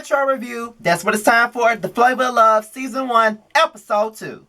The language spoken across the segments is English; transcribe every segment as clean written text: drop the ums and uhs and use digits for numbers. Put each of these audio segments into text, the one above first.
retro review. That's what it's time for. The Flavor of Love Season 1, Episode 2.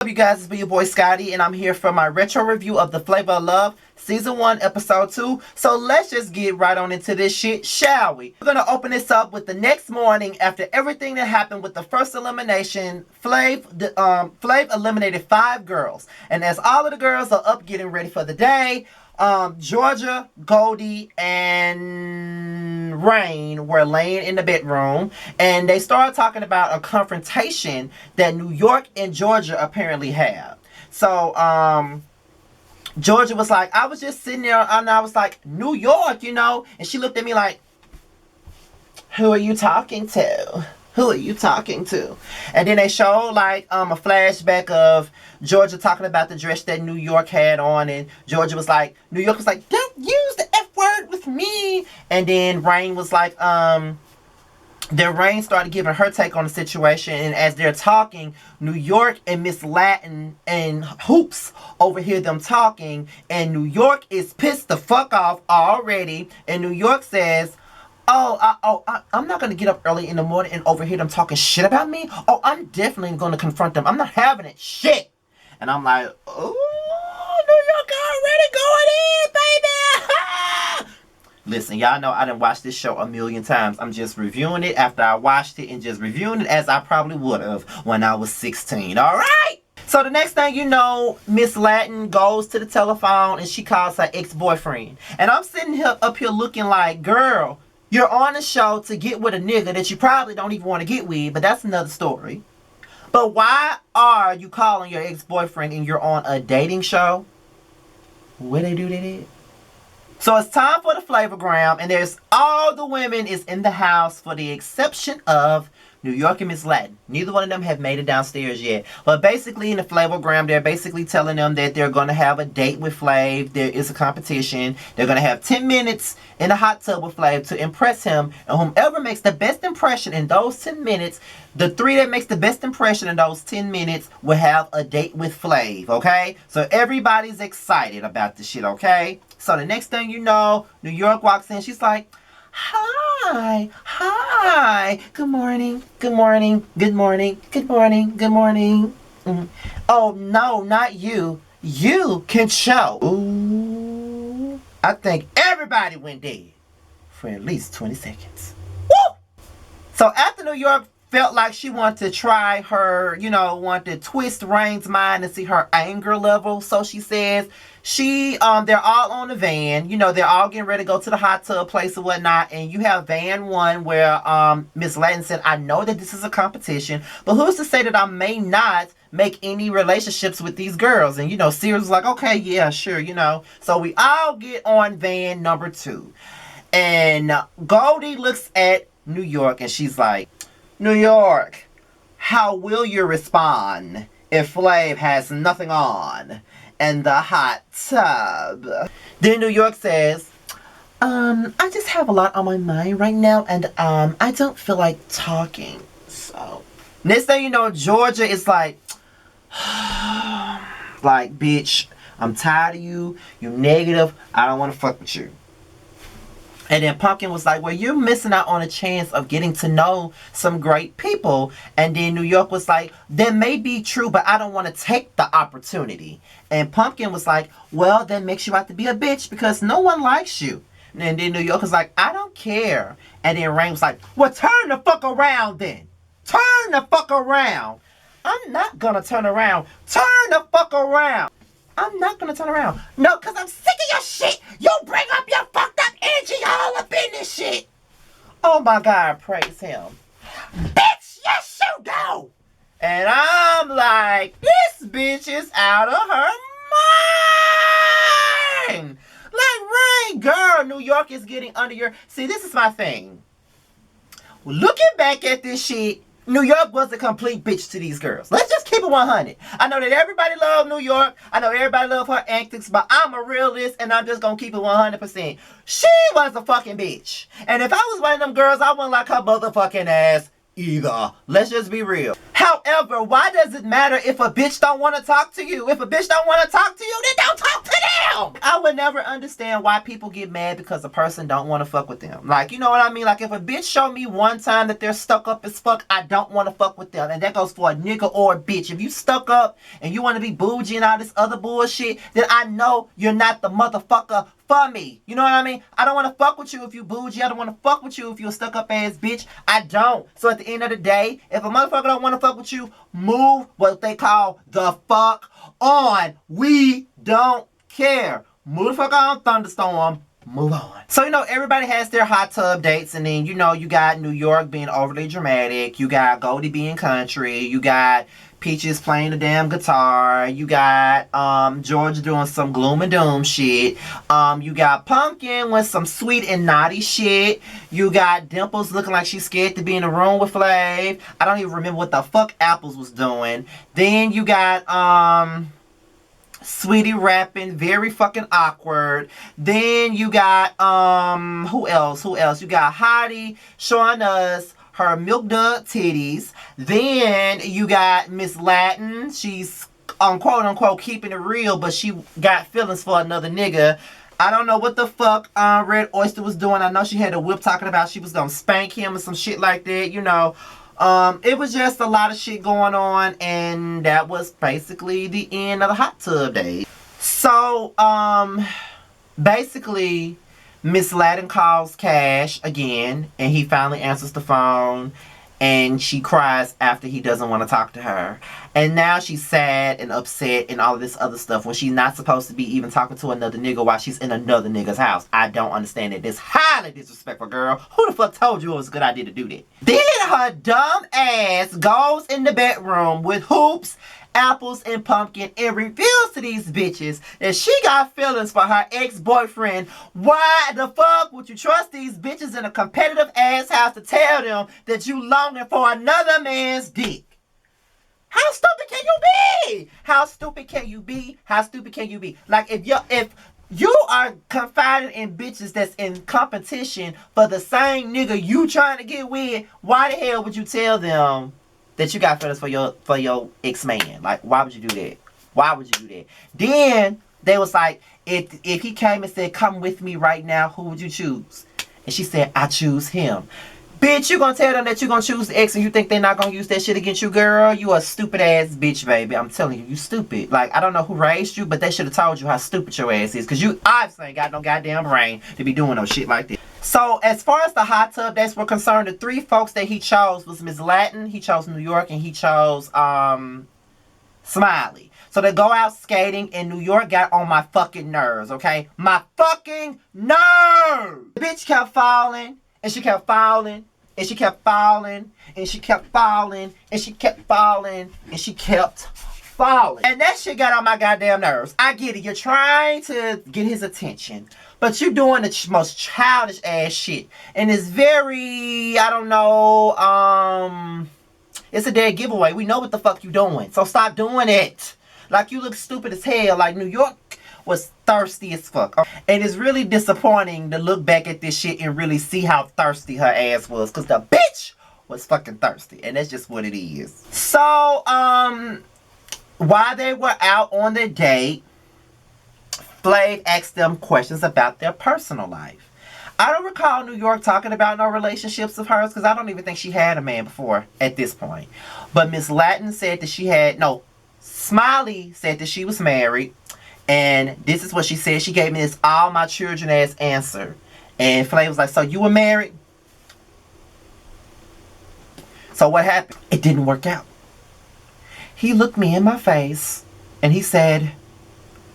You guys, it's been your boy Scotty, and I'm here for my retro review of The Flavor of Love Season 1, Episode 2. So let's just get right on into this shit, shall we? We're gonna open this up with the next morning after everything that happened with the first elimination. Flav eliminated 5 girls, and as all of the girls are up getting ready for the day, Georgia, Goldie, and Rain were laying in the bedroom, and they started talking about a confrontation that New York and Georgia apparently have. So, Georgia was like, I was just sitting there, and I was like, New York, you know? And she looked at me like, who are you talking to? Who are you talking to? And then they showed like a flashback of Georgia talking about the dress that New York had on, and Georgia was like, New York was like, don't use the F word with me. And then Rain was like, then Rain started giving her take on the situation, and as they're talking, New York and Miss Latin and Hoops overhear them talking, and New York is pissed the fuck off already, and New York says, I'm not going to get up early in the morning and overhear them talking shit about me. Oh, I'm definitely going to confront them. I'm not having it. Shit. And I'm like, oh, New York already going in, baby. Listen, y'all know I done watched this show a million times. I'm just reviewing it after I watched it and just reviewing it as I probably would have when I was 16. All right? So the next thing you know, Miss Latin goes to the telephone and she calls her ex-boyfriend. And I'm sitting up here looking like, girl, you're on a show to get with a nigga that you probably don't even want to get with, but that's another story. But why are you calling your ex-boyfriend and you're on a dating show? Where they do that? So it's time for the Flavorgram, and there's all the women is in the house for the exception of New York and Miss Latin. Neither one of them have made it downstairs yet. But basically in the Flavorgram, they're basically telling them that they're going to have a date with Flav. There is a competition. They're going to have 10 minutes in the hot tub with Flav to impress him. And whomever makes the best impression in those 10 minutes, the 3 that makes the best impression in those 10 minutes will have a date with Flav, okay? So everybody's excited about this shit, okay? So the next thing you know, New York walks in. She's like, hi, good morning, good morning, good morning, good morning, good morning. Oh, no, not you. You can show. Ooh, I think everybody went dead for at least 20 seconds. Woo! So after New York felt like she wanted to try her, wanted to twist Rain's mind and see her anger level. So she says, they're all on the van. They're all getting ready to go to the hot tub place or whatnot. And you have van 1 where Miss Latin said, I know that this is a competition, but who's to say that I may not make any relationships with these girls? And, Sirius was like, okay, yeah, sure, So we all get on van number 2. And Goldie looks at New York and she's like, New York, how will you respond if Flav has nothing on in the hot tub? Then New York says, I just have a lot on my mind right now, and I don't feel like talking. So next thing you know, Georgia is like, bitch, I'm tired of you. You negative. I don't want to fuck with you. And then Pumpkin was like, well, you're missing out on a chance of getting to know some great people. And then New York was like, that may be true, but I don't want to take the opportunity. And Pumpkin was like, well, that makes you out to be a bitch because no one likes you. And then New York was like, I don't care. And then Rain was like, well, turn the fuck around then. Turn the fuck around. I'm not going to turn around. Turn the fuck around. I'm not going to turn around. No, because I'm sick of your shit. You bring up your fucked up energy all up in this shit. Oh my God, praise him. Bitch, yes you do. And I'm like, this bitch is out of her mind. Like, Rain, girl, New York is getting under your... See, this is my thing. Looking back at this shit, New York was a complete bitch to these girls. Let's just keep it 100. I know that everybody love New York. I know everybody love her antics, but I'm a realist and I'm just gonna keep it 100%. She was a fucking bitch. And if I was one of them girls, I wouldn't like her motherfucking ass either. Let's just be real. However, why does it matter if a bitch don't want to talk to you? If a bitch don't want to talk to you, then don't talk to them. I would never understand why people get mad because a person don't want to fuck with them. Like, you know what I mean? Like, if a bitch show me one time that they're stuck up as fuck, I don't want to fuck with them. And that goes for a nigga or a bitch. If you stuck up and you want to be bougie and all this other bullshit, then I know you're not the motherfucker for me. You know what I mean? I don't want to fuck with you if you bougie. I don't want to fuck with you if you a stuck up ass bitch. I don't. So at the end of the day, if a motherfucker don't want to fuck with you, move what they call the fuck on. We don't care. Move the fuck on, Thunderstorm. Move on. So, you know, everybody has their hot tub dates, and then, you know, you got New York being overly dramatic. You got Goldie being country. You got Peaches playing the damn guitar. You got Georgia doing some gloom and doom shit. You got Pumpkin with some sweet and naughty shit. You got Dimples looking like she's scared to be in the room with Flav. I don't even remember what the fuck Apples was doing. Then you got Sweetie rapping very fucking awkward. Then you got who else? You got Hottie showing us her milk dud titties. Then you got Miss Latin. She's quote unquote keeping it real, but she got feelings for another nigga. I don't know what the fuck Red Oyster was doing. I know she had a whip talking about she was gonna spank him or some shit like that, you know. It was just a lot of shit going on, and that was basically the end of the hot tub day. So, basically, Miss Latin calls Cash again, and he finally answers the phone, and she cries after he doesn't want to talk to her. And now she's sad and upset and all of this other stuff when she's not supposed to be even talking to another nigga while she's in another nigga's house. I don't understand it. It's highly disrespectful, girl. Who the fuck told you it was a good idea to do that? Then her dumb ass goes in the bedroom with Hoops, Apples, and Pumpkin and reveals to these bitches that she got feelings for her ex-boyfriend. Why the fuck would you trust these bitches in a competitive ass house to tell them that you longing for another man's dick? How stupid can you be? How stupid can you be? How stupid can you be? Like, if you are confiding in bitches that's in competition for the same nigga you trying to get with, why the hell would you tell them that you got feelings for your ex-man? Like, why would you do that? Why would you do that? Then they was like, if he came and said, come with me right now, who would you choose? And she said, I choose him. Bitch, you gonna tell them that you gonna choose the ex and you think they're not gonna use that shit against you, girl? You a stupid ass bitch, baby. I'm telling you, you stupid. Like, I don't know who raised you, but they should have told you how stupid your ass is. Because you obviously ain't got no goddamn brain to be doing no shit like this. So, as far as the hot tub dates were concerned, the three folks that he chose was Miss Latin, he chose New York, and he chose Smiley. So they go out skating, and New York got on my fucking nerves, okay? My fucking nerves! The bitch kept falling, and she kept falling, and she kept falling, and she kept falling, and she kept falling, and she kept falling. And that shit got on my goddamn nerves. I get it. You're trying to get his attention, but you're doing the most childish ass shit. And it's very, I don't know, it's a dead giveaway. We know what the fuck you doing. So stop doing it. Like, you look stupid as hell. Like, New York was thirsty as fuck. And it's really disappointing to look back at this shit and really see how thirsty her ass was. Because the bitch was fucking thirsty. And that's just what it is. So, while they were out on their date, Flav asked them questions about their personal life. I don't recall New York talking about no relationships of hers because I don't even think she had a man before at this point. But Miss Latin said that she had, no, Smiley said that she was married. And this is what she said. She gave me this all my children ass answer. And Flav was like, so you were married? So what happened? It didn't work out. He looked me in my face and he said,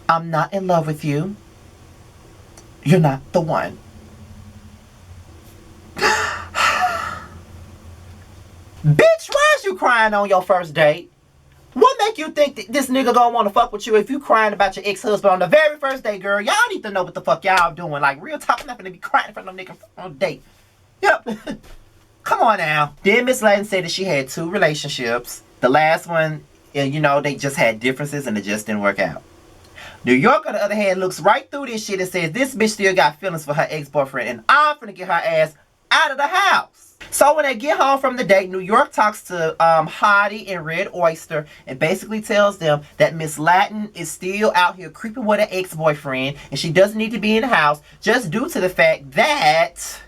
I'm not in love with you. You're not the one. Bitch, why is you crying on your first date? What make you think that this nigga gonna wanna fuck with you if you crying about your ex-husband on the very first day, girl? Y'all need to know what the fuck y'all doing. Like, real talk, I'm not gonna be crying in front of no nigga on a date. Yep. Come on now. Then Miss Laden said that she had 2 relationships. The last one, you know, they just had differences and it just didn't work out. New York, on the other hand, looks right through this shit and says this bitch still got feelings for her ex-boyfriend and I'm finna get her ass out of the house. So when they get home from the date, New York talks to Hottie and Red Oyster and basically tells them that Miss Laden is still out here creeping with her ex-boyfriend and she doesn't need to be in the house just due to the fact that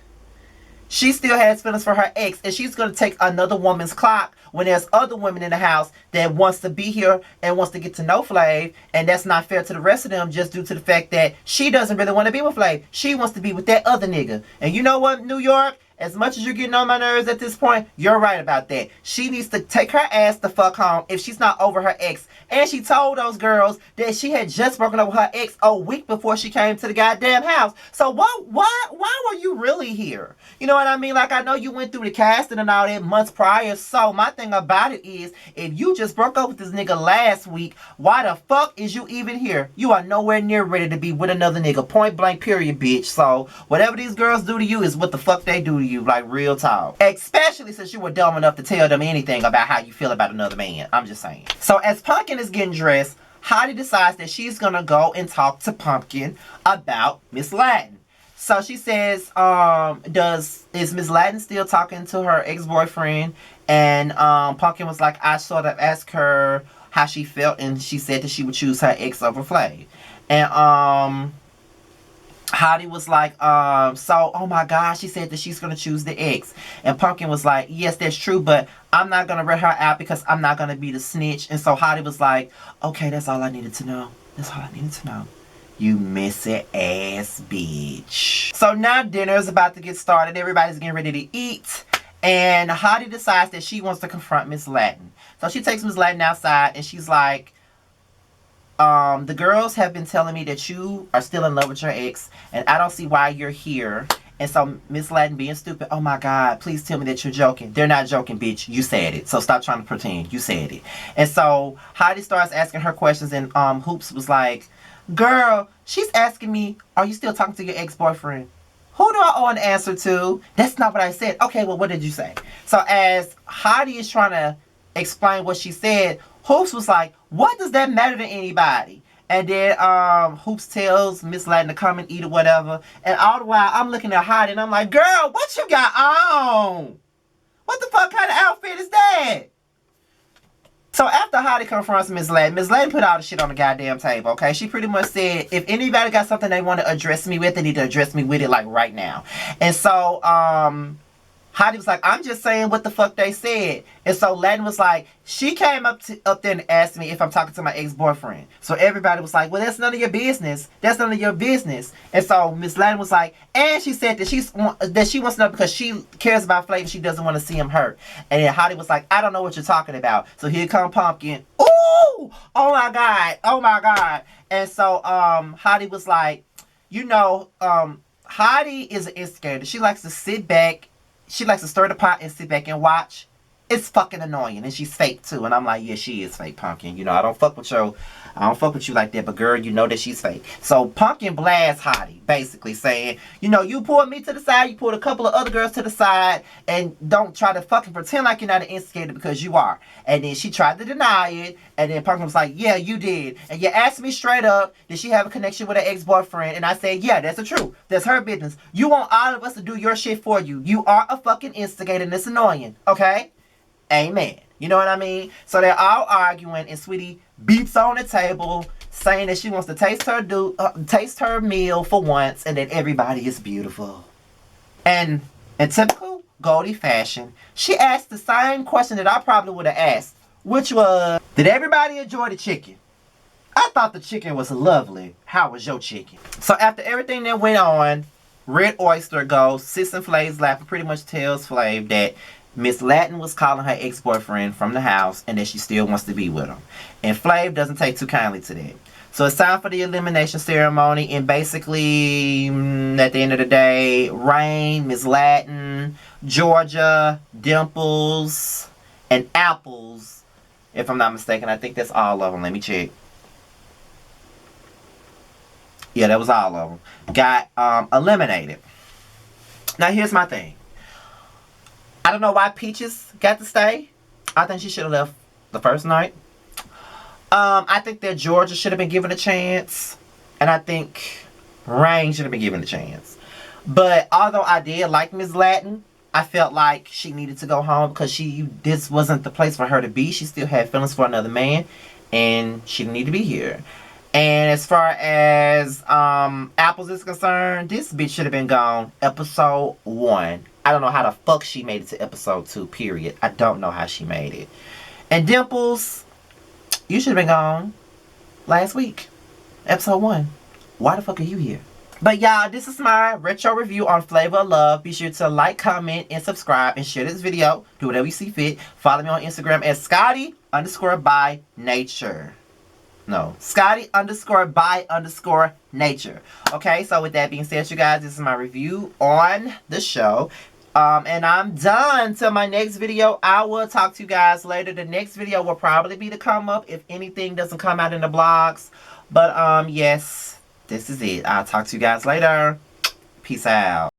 she still has feelings for her ex and she's going to take another woman's clock when there's other women in the house that wants to be here and wants to get to know Flav, and that's not fair to the rest of them just due to the fact that she doesn't really want to be with Flav. She wants to be with that other nigga. And you know what, New York? As much as you're getting on my nerves at this point, you're right about that. She needs to take her ass the fuck home if she's not over her ex. And she told those girls that she had just broken up with her ex a week before she came to the goddamn house. So why were you really here? You know what I mean? Like, I know you went through the casting and all that months prior. So my thing about it is, if you just broke up with this nigga last week, why the fuck is you even here? You are nowhere near ready to be with another nigga. Point blank period, bitch. So whatever these girls do to you is what the fuck they do to you. Like, real talk. Especially since you were dumb enough to tell them anything about how you feel about another man. I'm just saying. So as Pumpkin is getting dressed, Hottie decides that she's gonna go and talk to Pumpkin about Miss Laden. So she says, is Miss Laden still talking to her ex-boyfriend? And Pumpkin was like, I sort of asked her how she felt, and she said that she would choose her ex over Flav. And Hottie was like, so, oh my gosh, she said that she's going to choose the ex. And Pumpkin was like, yes, that's true, but I'm not going to let her out because I'm not going to be the snitch. And so Hottie was like, okay, that's all I needed to know. That's all I needed to know. You messy ass bitch. So now dinner is about to get started. Everybody's getting ready to eat. And Hottie decides that she wants to confront Miss Laden. So she takes Miss Laden outside and she's like, the girls have been telling me that you are still in love with your ex, and I don't see why you're here. And so Miss Laden being stupid, oh my God, please tell me that you're joking. They're not joking, bitch. You said it. So stop trying to pretend. You said it. And so Hottie starts asking her questions, and Hoops was like, girl, she's asking me, are you still talking to your ex-boyfriend? Who do I owe an answer to? That's not what I said. Okay, well, what did you say? So as Hottie is trying to explain what she said, Hoops was like, what does that matter to anybody? And then Hoops tells Miss Laden to come and eat or whatever. And all the while, I'm looking at Hottie and I'm like, girl, what you got on? What the fuck kind of outfit is that? So after Hottie confronts Miss Laden put all the shit on the goddamn table, okay? She pretty much said, if anybody got something they want to address me with, they need to address me with it, like, right now. And so, Hottie was like, I'm just saying what the fuck they said. And so Laden was like, she came up there and asked me if I'm talking to my ex-boyfriend. So everybody was like, well, that's none of your business. That's none of your business. And so Miss Laden was like, and she said that she wants to know because she cares about Flav and she doesn't want to see him hurt. And then Hottie was like, I don't know what you're talking about. So here come Pumpkin. Ooh! Oh my God. Oh my God. And so Hottie was like, you know, Hottie is an instigator. She likes to sit back. She likes to stir the pot and sit back and watch. It's fucking annoying. And she's fake too. And I'm like, yeah, she is fake, Pumpkin. You know, I don't fuck with you like that. But girl, you know that she's fake. So Pumpkin blasts Hottie, basically saying, you know, you pulled me to the side. You pulled a couple of other girls to the side. And don't try to fucking pretend like you're not an instigator because you are. And then she tried to deny it. And then Pumpkin was like, yeah, you did. And you asked me straight up, did she have a connection with her ex-boyfriend? And I said, yeah, that's the truth. That's her business. You want all of us to do your shit for you. You are a fucking instigator and it's annoying. Okay? Amen. You know what I mean? So they're all arguing and Sweetie beats on the table saying that she wants to taste her meal for once and that everybody is beautiful. And in typical Goldie fashion, she asked the same question that I probably would have asked, which was, did everybody enjoy the chicken? I thought the chicken was lovely. How was your chicken? So after everything that went on, Red Oyster goes, sits in Flav's lap and pretty much tells Flav that Miss Laden was calling her ex-boyfriend from the house and that she still wants to be with him. And Flav doesn't take too kindly to that. So it's time for the elimination ceremony. And basically, at the end of the day, Rain, Miss Laden, Georgia, Dimples, and Apples, if I'm not mistaken. I think that's all of them. Let me check. Yeah, that was all of them. Got eliminated. Now, here's my thing. I don't know why Peaches got to stay. I think she should have left the first night. I think that Georgia should have been given a chance. And I think Rain should have been given a chance. But although I did like Miss Latin, I felt like she needed to go home because this wasn't the place for her to be. She still had feelings for another man, and she didn't need to be here. And as far as Apples is concerned, this bitch should have been gone episode 1. I don't know how the fuck she made it to episode 2, period. I don't know how she made it. And Dimples, you should have been gone last week, episode 1. Why the fuck are you here? But y'all, this is my retro review on Flavor of Love. Be sure to like, comment, and subscribe, and share this video. Do whatever you see fit. Follow me on Instagram at Scotty_by_nature. No, Scotty_by_nature. Okay, so with that being said, you guys, this is my review on the show. And I'm done. Till my next video, I will talk to you guys later. The next video will probably be the come up if anything doesn't come out in the blogs. But yes, this is it. I'll talk to you guys later. Peace out.